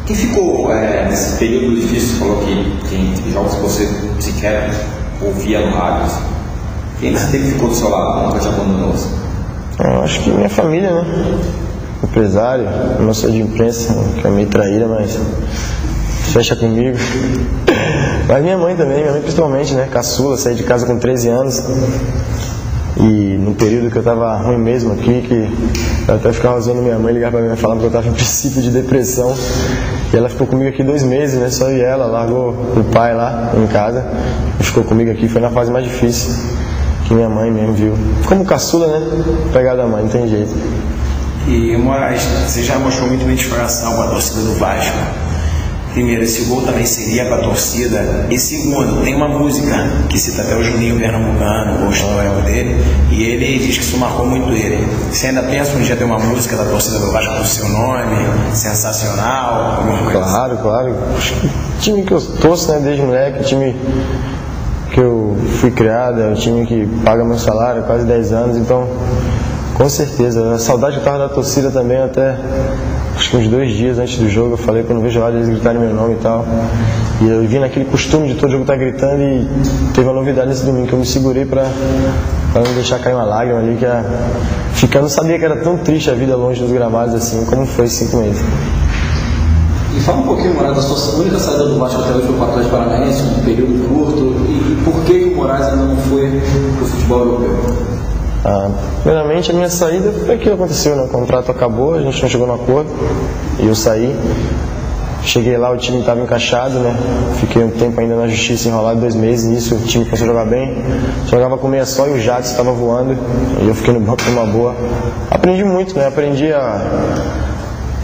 Quem ficou nesse período difícil, você falou que tem jogos que você sequer ouvia no rádio, assim. Quem ficou do seu lado, nunca te abandonou? Assim? Eu acho que minha família, né? Empresário, eu não sou de imprensa, que é meio traíra, mas fecha comigo. Mas minha mãe também, minha mãe principalmente, né? Caçula, saí de casa com 13 anos. E no período que eu tava ruim mesmo aqui, que eu até ficava usando minha mãe, ligava pra mim e falava que eu tava em princípio de depressão. E ela ficou comigo aqui 2 meses, né? Só eu e ela, largou o pai lá em casa e ficou comigo aqui, foi na fase mais difícil que minha mãe mesmo viu. Como caçula, né? Pegada da mãe, não tem jeito. E Moraes, você já mostrou muito identificação com a torcida do Vasco. Primeiro, esse gol também seria para a torcida. E segundo, tem uma música que cita até o Juninho Pernambucano, o histórico dele, e ele diz que isso marcou muito ele. Você ainda pensa um dia ter uma música da torcida do Vasco com o seu nome, sensacional, alguma coisa? Claro. O time que eu torço, né, desde moleque, o time que eu fui criado, é o time que paga meu salário há quase 10 anos, então, com certeza. A saudade que eu tava da torcida também, até acho que uns 2 dias antes do jogo eu falei que eu não vejo a hora de eles gritarem meu nome e tal. E eu vi naquele costume de todo jogo estar gritando, e teve uma novidade nesse domingo que eu me segurei pra não deixar cair uma lágrima ali, que eu não sabia que era tão triste a vida longe dos gramados assim, como foi 5 meses. E fala um pouquinho, Moraes, da sua única saída do Vasco até hoje foi para o Atlético Paranaense, um período curto, e por que o Moraes ainda não foi para o futebol europeu? Primeiramente, a minha saída foi aquilo que aconteceu, né? O contrato acabou, a gente não chegou no acordo e eu saí. Cheguei lá, o time estava encaixado, né? Fiquei um tempo ainda na justiça, enrolado 2 meses. Nisso o time começou a jogar bem. Jogava com meia só e o Jadson estava voando. E eu fiquei no banco numa boa. Aprendi muito, né? Aprendi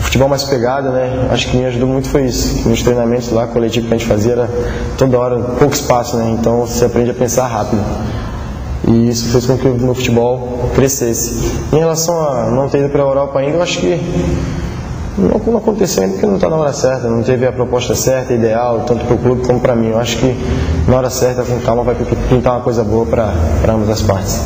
futebol mais pegado, né? Acho que me ajudou muito foi isso. Nos treinamentos lá, coletivo que a gente fazia, era toda hora, pouco espaço, né? Então você aprende a pensar rápido. E isso fez com que o meu futebol crescesse. Em relação a não ter ido para a Europa ainda, eu acho que não aconteceu ainda porque não está na hora certa, não teve a proposta certa, ideal, tanto para o clube como para mim. Eu acho que na hora certa, com calma, vai pintar uma coisa boa para ambas as partes.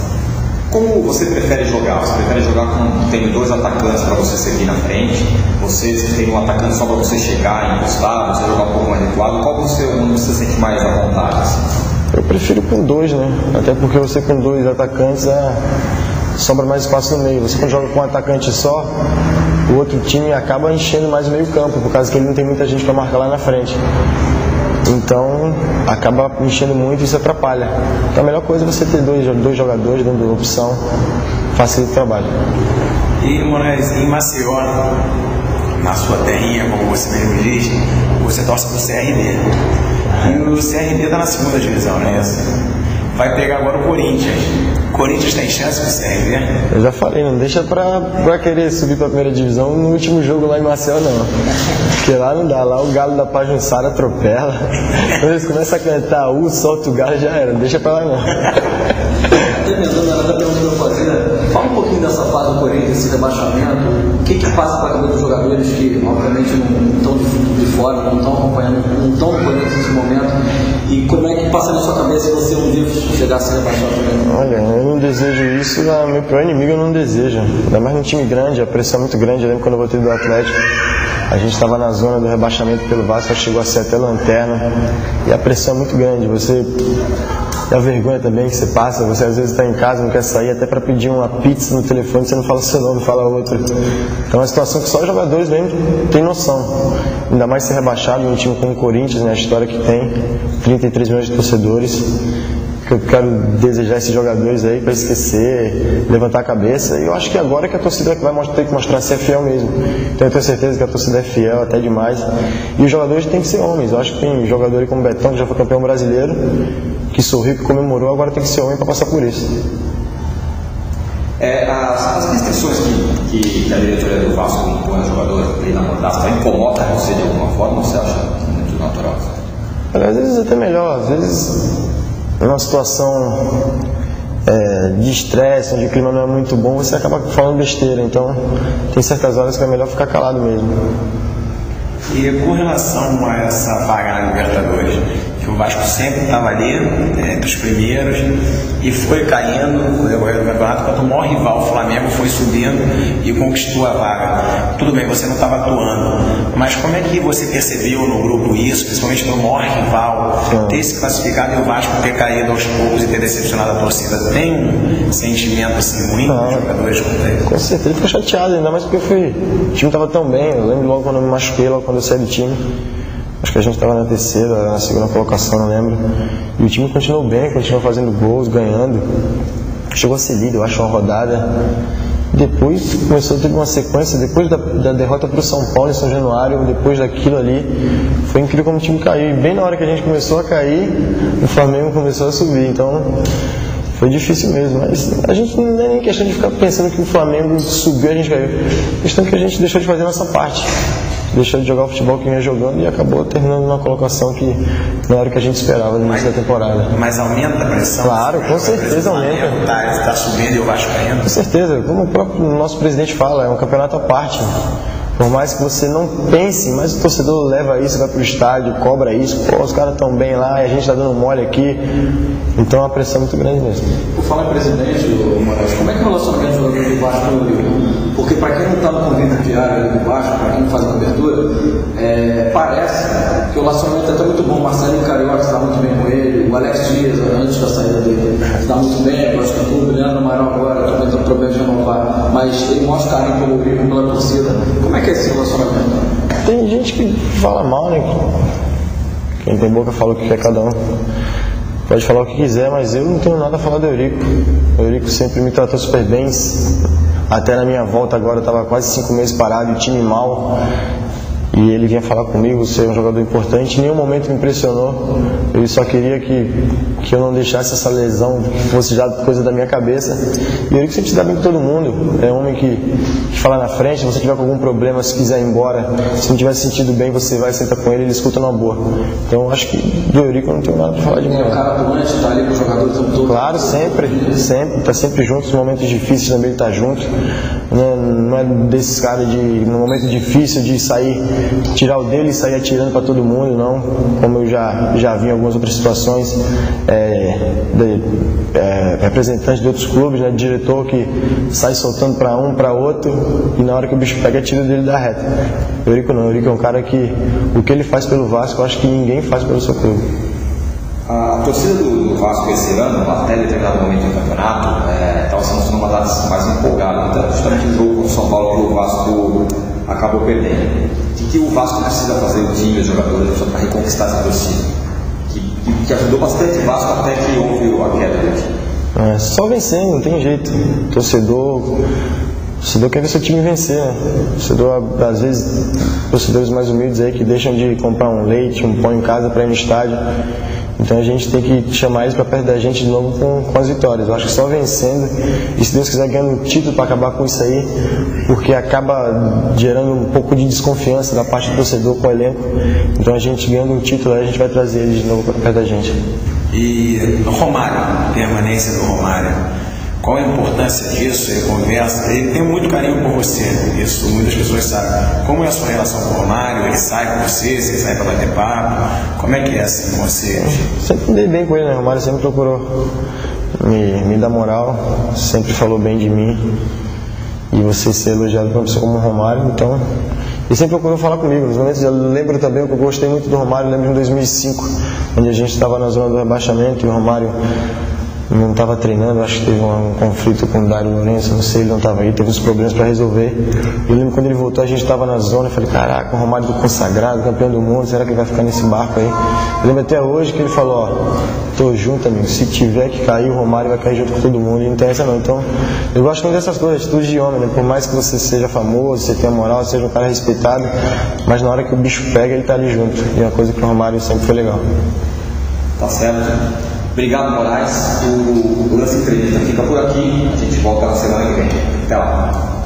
Como você prefere jogar? Você prefere jogar com tem 2 atacantes para você seguir na frente? Você tem um atacante só para você chegar, encostar, você jogar um pouco mais recuado? Qual você sente mais à vontade? Assim? Eu prefiro com 2, né? Até porque você com 2 atacantes sobra mais espaço no meio. Você quando joga com um atacante só, o outro time acaba enchendo mais o meio campo, por causa que ele não tem muita gente para marcar lá na frente. Então acaba enchendo muito e isso atrapalha. Então a melhor coisa é você ter 2 jogadores dando opção, facilita o trabalho. E Moraes, em Maceió, na sua terrinha, como você mesmo diz, você torce pro CRB. E o CRB está na 2ª divisão, né? Vai pegar agora o Corinthians. O Corinthians tem chance pro CRB? Eu já falei, não deixa pra querer subir pra 1ª divisão no último jogo lá em Maceió, não. Porque lá não dá, lá o galo da Pajuçara atropela. Quando eles começam a cantar, solta o galo, já era, não deixa pra lá não. Até perguntando pra fazer, fala um pouquinho dessa fase do Corinthians, esse rebaixamento, o que passa para a cabeça dos jogadores que obviamente não estão de fora, não estão acompanhando, não estão no Corinthians nesse momento, e como é que passa na sua cabeça se você um dia chegar a ser rebaixado também? Olha, eu não desejo isso, meu pior inimigo eu não desejo, ainda mais num time grande, a pressão é muito grande. Eu lembro quando eu voltei do Atlético, a gente estava na zona do rebaixamento pelo Vasco, chegou a ser até lanterna, e a pressão é muito grande, e a vergonha também que você passa, você às vezes está em casa, não quer sair, até para pedir uma pizza no telefone, você não fala seu nome, fala outro. Então é uma situação que só os jogadores mesmo têm noção. Ainda mais ser rebaixado em um time como o Corinthians, né, a história que tem, 33 milhões de torcedores, que eu quero desejar esses jogadores aí para esquecer, levantar a cabeça. E eu acho que agora que a torcida vai ter que mostrar se é fiel mesmo. Então eu tenho certeza que a torcida é fiel até demais. E os jogadores têm que ser homens. Eu acho que tem jogador como o Betão, que já foi campeão brasileiro, que sorriu, que comemorou, agora tem que ser homem para passar por isso. As restrições que a diretoria do Vasco impõe aos jogadores ali na Mordaça incomoda você de alguma forma, ou você acha muito natural? Às vezes até melhor, às vezes numa situação de estresse, onde o clima não é muito bom, você acaba falando besteira. Então tem certas horas que é melhor ficar calado mesmo. E com relação a essa vaga na Libertadores, que o Vasco sempre estava ali, entre os primeiros, e foi caindo no decorrer do campeonato, quando o maior rival, o Flamengo, foi subindo e conquistou a vaga. Tudo bem, você não estava atuando, Mas como é que você percebeu no grupo isso, principalmente no maior rival, ter se classificado e o Vasco ter caído aos poucos e ter decepcionado a torcida? Tem um sentimento assim ruim dos jogadores contra ele? Com certeza, fico chateado, ainda mais porque o time estava tão bem. Eu lembro logo quando eu me machuquei, logo quando eu saí do time. Acho que a gente estava na terceira, na segunda colocação, não lembro. E o time continuou bem, continuou fazendo gols, ganhando. Chegou a ser líder, eu acho, uma rodada. Depois começou a ter uma sequência, depois da derrota para o São Paulo em São Januário, depois daquilo ali, foi incrível como o time caiu. E bem na hora que a gente começou a cair, o Flamengo começou a subir. Então foi difícil mesmo, mas a gente não é nem questão de ficar pensando que o Flamengo subiu e a gente caiu. A questão é que a gente deixou de fazer a nossa parte. Deixou de jogar o futebol que vinha jogando e acabou terminando numa colocação que não era o que a gente esperava no início da temporada. Mas aumenta a pressão? Claro, com certeza aumenta. Está subindo e o Vasco caindo? Com certeza, como o próprio nosso presidente fala, é um campeonato à parte. Por mais que você não pense, mas o torcedor leva isso, vai pro estádio, cobra isso, pô, os caras estão bem lá e a gente está dando mole aqui. Então a pressão é muito grande mesmo. Por falar em presidente, Moraes, como é que é o relacionamento do jogador do Vasco com o Eurico? Porque para quem não está no convívio diário do Vasco, para quem não faz a abertura, parece que o relacionamento é até muito bom. O Marcelinho Carioca está muito bem com ele, o Alex Dias, antes da saída dele, está muito bem. Eu acho que o Leandro Amaral agora também está problema de renovar, mas ele mostra carinho pelo Eurico, pela torcida. Como é que é esse relacionamento? Tem gente que fala mal, né? Quem tem boca fala o que quer, cada um pode falar o que quiser, mas eu não tenho nada a falar do Eurico. O Eurico sempre me tratou super bem. Até na minha volta agora, eu estava quase 5 meses parado, e o time mal. E ele vinha falar comigo, você é um jogador importante, em nenhum momento me impressionou. Ele só queria que eu não deixasse essa lesão, que fosse já coisa da minha cabeça. E ele sempre se dá bem com todo mundo. É um homem que fala na frente, se você tiver com algum problema, se quiser ir embora, se não tiver se sentido bem, você vai sentar com ele, ele escuta numa boa. Então eu acho que do Eurico eu não tenho nada para falar de mim. É o cara atuante, está ali com os jogadores o tempo todo. Claro, sempre, está sempre junto, nos momentos difíceis também ele está junto. Não é desses caras de, no momento difícil, de sair, tirar o dele e sair atirando para todo mundo, não. Como eu já vi em algumas outras situações, representantes de outros clubes, né, diretor que sai soltando para um, para outro, e na hora que o bicho pega, tira dele da reta. O Eurico não, o Eurico é um cara que o que ele faz pelo Vasco, eu acho que ninguém faz pelo seu clube. A torcida do Vasco esse ano, até determinado momento do campeonato, estava sendo uma das mais empolgadas. Então, justamente o jogo contra o São Paulo, que o Vasco acabou perdendo. O que o Vasco precisa fazer, o time, os jogadores, para reconquistar essa torcida? Que ajudou bastante o Vasco até que houve a queda do time. Só vencendo, não tem jeito. Torcedor quer ver seu time vencer, né? Torcedor, às vezes, torcedores mais humildes aí que deixam de comprar um leite, um pão em casa para ir no estádio. Então a gente tem que chamar eles para perto da gente de novo com as vitórias. Eu acho que só vencendo, e se Deus quiser ganhando um título para acabar com isso aí, porque acaba gerando um pouco de desconfiança da parte do torcedor com o elenco. Então a gente ganhando um título aí, a gente vai trazer eles de novo para perto da gente. E o Romário, permanência do Romário, qual a importância disso? Ele conversa, ele tem muito carinho por você, isso muitas pessoas sabem. Como é a sua relação com o Romário? Ele sai com você sai para bater papo? Como é que é assim com você? Sempre dei bem com ele, né? O Romário sempre procurou me dar moral, sempre falou bem de mim. E você ser elogiado por uma pessoa como o Romário, então... Ele sempre procurou falar comigo. Nos momentos, eu lembro também que eu gostei muito do Romário, eu lembro em 2005, onde a gente estava na zona do rebaixamento e o Romário não estava treinando, acho que teve um conflito com o Dário Lourenço, não sei, ele não estava aí, teve uns problemas para resolver. Eu lembro quando ele voltou, a gente estava na zona, eu falei, caraca, o Romário consagrado, campeão do mundo, será que ele vai ficar nesse barco aí? Eu lembro até hoje que ele falou, tô junto, amigo, se tiver que cair, o Romário vai cair junto com todo mundo, e não tem essa não. Então, eu gosto muito dessas coisas, atitude de homem, né? Por mais que você seja famoso, você tenha moral, seja um cara respeitado, mas na hora que o bicho pega, ele tá ali junto, e é uma coisa que o Romário sempre foi legal. Tá certo. Obrigado, Moraes. O Lance Entrevista fica por aqui. A gente volta na semana que vem. Até lá.